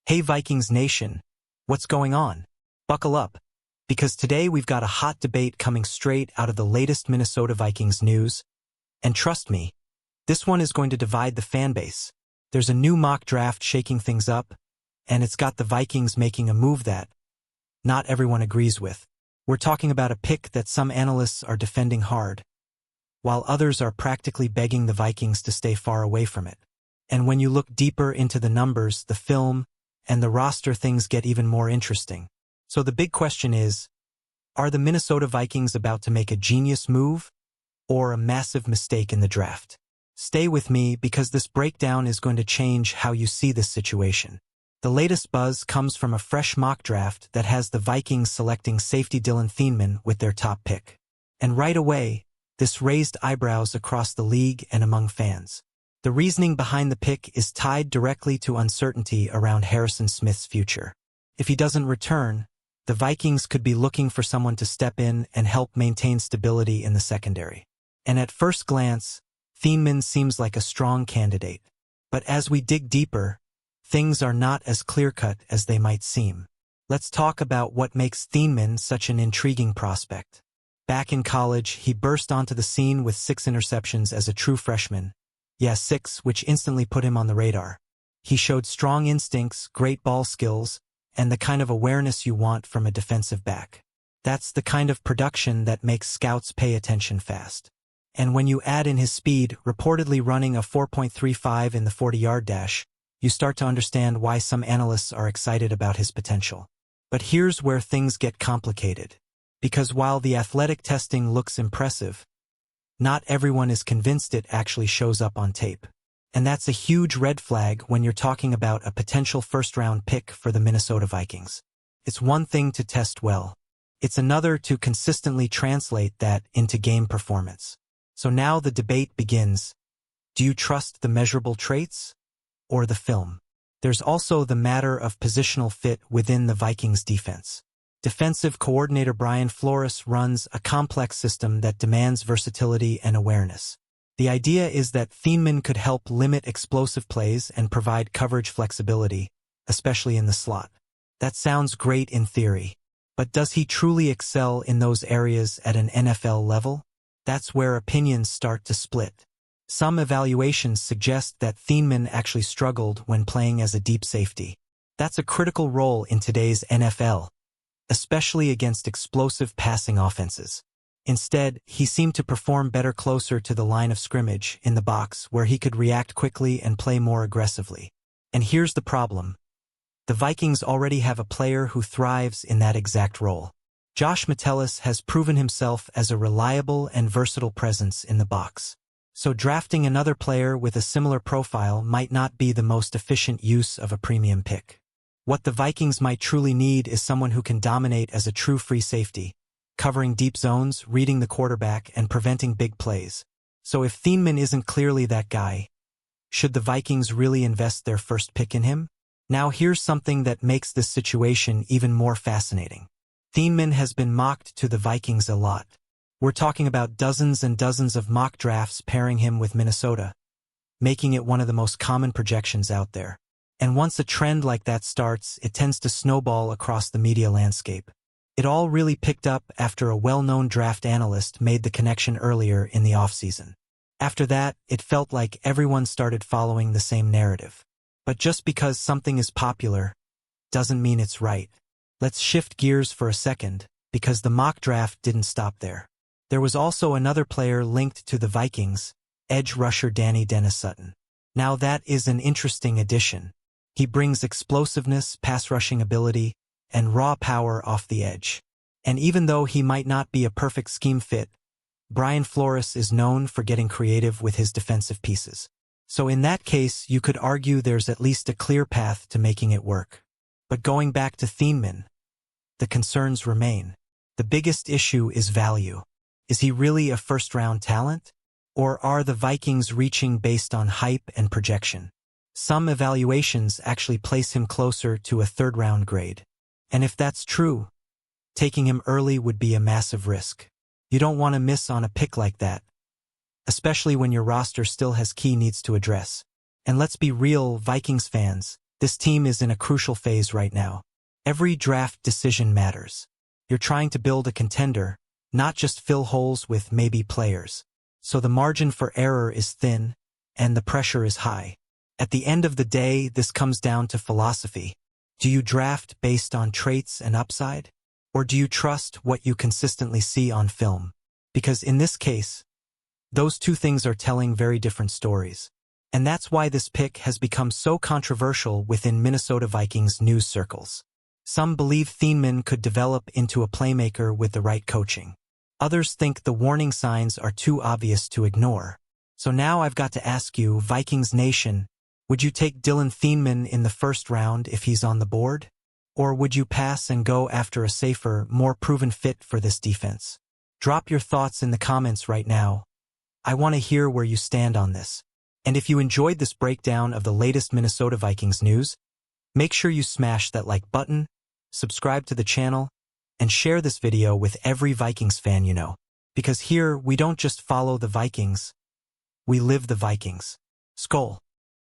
Hey Vikings Nation, what's going on? Buckle up, because today we've got a hot debate coming straight out of the latest Minnesota Vikings news, and trust me, this one is going to divide the fan base. There's a new mock draft shaking things up, and it's got the Vikings making a move that not everyone agrees with. We're talking about a pick that some analysts are defending hard, while others are practically begging the Vikings to stay far away from it. And when you look deeper into the numbers, the film, and the roster, things get even more interesting. So the big question is, are the Minnesota Vikings about to make a genius move or a massive mistake in the draft? Stay with me because this breakdown is going to change how you see this situation. The latest buzz comes from a fresh mock draft that has the Vikings selecting safety Dillon Thieneman with their top pick. And right away, this raised eyebrows across the league and among fans. The reasoning behind the pick is tied directly to uncertainty around Harrison Smith's future. If he doesn't return, the Vikings could be looking for someone to step in and help maintain stability in the secondary. And at first glance, Thieneman seems like a strong candidate. But as we dig deeper, things are not as clear-cut as they might seem. Let's talk about what makes Thieneman such an intriguing prospect. Back in college, he burst onto the scene with 6 interceptions as a true freshman. Yeah, 6, which instantly put him on the radar. He showed strong instincts, great ball skills, and the kind of awareness you want from a defensive back. That's the kind of production that makes scouts pay attention fast. And when you add in his speed, reportedly running a 4.35 in the 40-yard dash, you start to understand why some analysts are excited about his potential. But here's where things get complicated. Because while the athletic testing looks impressive, not everyone is convinced it actually shows up on tape. And that's a huge red flag when you're talking about a potential first-round pick for the Minnesota Vikings. It's one thing to test well. It's another to consistently translate that into game performance. So now the debate begins. Do you trust the measurable traits or the film? There's also the matter of positional fit within the Vikings defense. Defensive coordinator Brian Flores runs a complex system that demands versatility and awareness. The idea is that Thieneman could help limit explosive plays and provide coverage flexibility, especially in the slot. That sounds great in theory, but does he truly excel in those areas at an NFL level? That's where opinions start to split. Some evaluations suggest that Thieneman actually struggled when playing as a deep safety. That's a critical role in today's NFL, especially against explosive passing offenses. Instead, he seemed to perform better closer to the line of scrimmage in the box where he could react quickly and play more aggressively. And here's the problem. The Vikings already have a player who thrives in that exact role. Josh Metellus has proven himself as a reliable and versatile presence in the box. So drafting another player with a similar profile might not be the most efficient use of a premium pick. What the Vikings might truly need is someone who can dominate as a true free safety, covering deep zones, reading the quarterback, and preventing big plays. So if Thieneman isn't clearly that guy, should the Vikings really invest their first pick in him? Now here's something that makes this situation even more fascinating. Thieneman has been mocked to the Vikings a lot. We're talking about dozens and dozens of mock drafts pairing him with Minnesota, making it one of the most common projections out there. And once a trend like that starts, it tends to snowball across the media landscape. It all really picked up after a well-known draft analyst made the connection earlier in the offseason. After that, it felt like everyone started following the same narrative. But just because something is popular doesn't mean it's right. Let's shift gears for a second, because the mock draft didn't stop there. There was also another player linked to the Vikings, edge rusher Danny Dennis Sutton. Now that is an interesting addition. He brings explosiveness, pass-rushing ability, and raw power off the edge. And even though he might not be a perfect scheme fit, Brian Flores is known for getting creative with his defensive pieces. So in that case, you could argue there's at least a clear path to making it work. But going back to Thieneman, the concerns remain. The biggest issue is value. Is he really a first-round talent? Or are the Vikings reaching based on hype and projection? Some evaluations actually place him closer to a third-round grade. And if that's true, taking him early would be a massive risk. You don't want to miss on a pick like that, especially when your roster still has key needs to address. And let's be real, Vikings fans, This team is in a crucial phase right now. Every draft decision matters. You're trying to build a contender, not just fill holes with maybe players. So the margin for error is thin, and the pressure is high. At the end of the day, this comes down to philosophy. Do you draft based on traits and upside? Or do you trust what you consistently see on film? Because in this case, those two things are telling very different stories. And that's why this pick has become so controversial within Minnesota Vikings news circles. Some believe Thieneman could develop into a playmaker with the right coaching. Others think the warning signs are too obvious to ignore. So now I've got to ask you, Vikings Nation, would you take Dillon Thieneman in the first round if he's on the board? Or would you pass and go after a safer, more proven fit for this defense? Drop your thoughts in the comments right now. I want to hear where you stand on this. And if you enjoyed this breakdown of the latest Minnesota Vikings news, make sure you smash that like button, subscribe to the channel, and share this video with every Vikings fan you know. Because here, we don't just follow the Vikings, we live the Vikings. SKOL.